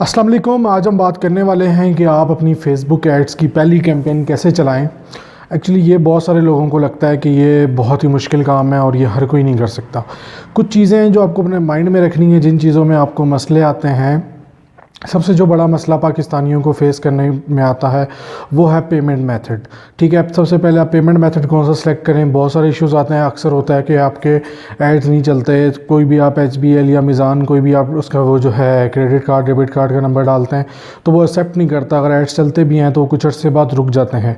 अस्सलाम वालेकुम। आज हम बात करने वाले हैं कि आप अपनी फ़ेसबुक एड्स की पहली कैंपेन कैसे चलाएं। एक्चुअली ये बहुत सारे लोगों को लगता है कि ये बहुत ही मुश्किल काम है और ये हर कोई नहीं कर सकता। कुछ चीज़ें हैं जो आपको अपने माइंड में रखनी है, जिन चीज़ों में आपको मसले आते हैं। सबसे जो बड़ा मसला पाकिस्तानियों को फेस करने में आता है वो है पेमेंट मेथड। ठीक है, अब सबसे पहले आप पेमेंट मेथड कौन सा सेलेक्ट करें। बहुत सारे इश्यूज़ आते हैं, अक्सर होता है कि आपके एड्स नहीं चलते। कोई भी आप HBL या मिज़ान कोई भी आप उसका वो जो है क्रेडिट कार्ड डेबिट कार्ड का नंबर डालते हैं तो वो एक्सेप्ट नहीं करता। अगर एड्स चलते भी हैं तो कुछ अर्से बाद रुक जाते हैं।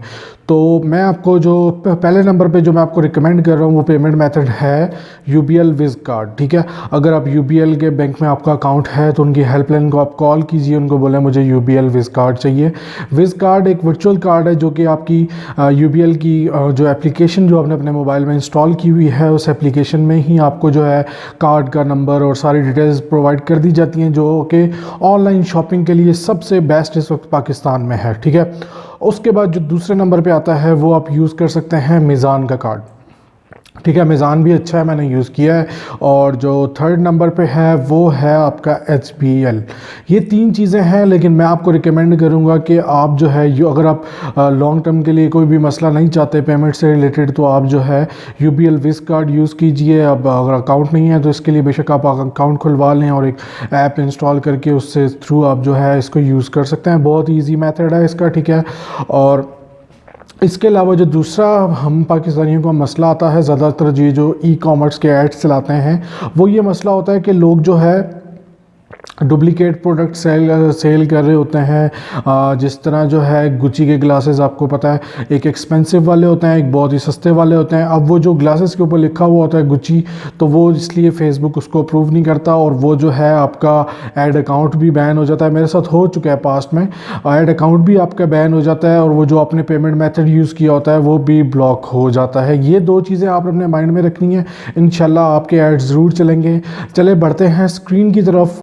तो मैं आपको जो पहले नंबर पे जो मैं आपको रिकमेंड कर रहा हूँ वो पेमेंट मेथड है UBL विज़ कार्ड। ठीक है, अगर आप UBL के बैंक में आपका अकाउंट है तो उनकी हेल्पलाइन को आप कॉल कीजिए, उनको बोलें मुझे UBL विज़ कार्ड चाहिए। विज़ कार्ड एक वर्चुअल कार्ड है जो कि आपकी UBL की जो एप्लीकेशन जो आपने अपने मोबाइल में इंस्टॉल की हुई है उस एप्लीकेशन में ही आपको जो है कार्ड का नंबर और सारी डिटेल्स प्रोवाइड कर दी जाती हैं, जो कि ऑनलाइन शॉपिंग के लिए सबसे बेस्ट इस वक्त पाकिस्तान में है। ठीक है, उसके बाद जो दूसरे नंबर पे आता है वो आप यूज़ कर सकते हैं मिज़ान का कार्ड। ठीक है, मिज़ान भी अच्छा है, मैंने यूज़ किया है। और जो थर्ड नंबर पे है वो है आपका HBL। ये तीन चीज़ें हैं, लेकिन मैं आपको रिकमेंड करूँगा कि आप जो है अगर आप लॉन्ग टर्म के लिए कोई भी मसला नहीं चाहते पेमेंट से रिलेटेड तो आप जो है UBL विज़ कार्ड यूज़ कीजिए। अब अगर अकाउंट नहीं है तो इसके लिए बेशक आप अकाउंट खुलवा लें और एक ऐप इंस्टॉल करके उससे थ्रू आप जो है इसको यूज़ कर सकते हैं। बहुत ईजी मेथड है इसका। ठीक है, और इसके अलावा जो दूसरा हम पाकिस्तानियों को मसला आता है, ज़्यादातर ये जो ई-कॉमर्स के ऐड्स चलाते हैं वो ये मसला होता है कि लोग जो है डुप्लीकेट प्रोडक्ट सेल कर रहे होते हैं। जिस तरह जो है गुच्ची के ग्लासेस, आपको पता है एक एक्सपेंसिव वाले होते हैं, एक बहुत ही सस्ते वाले होते हैं। अब वो जो ग्लासेस के ऊपर लिखा हुआ होता है गुच्ची, तो वो इसलिए फेसबुक उसको अप्रूव नहीं करता और वो जो है आपका ऐड अकाउंट भी बैन हो जाता है। मेरे साथ हो चुका है पास्ट में, ऐड अकाउंट भी आपका बैन हो जाता है और वो जो आपने पेमेंट मेथड यूज़ किया होता है वो भी ब्लॉक हो जाता है। ये दो चीज़ें आप अपने माइंड में रखनी है, इंशाल्लाह आपके ऐड ज़रूर चलेंगे। चले बढ़ते हैं स्क्रीन की तरफ।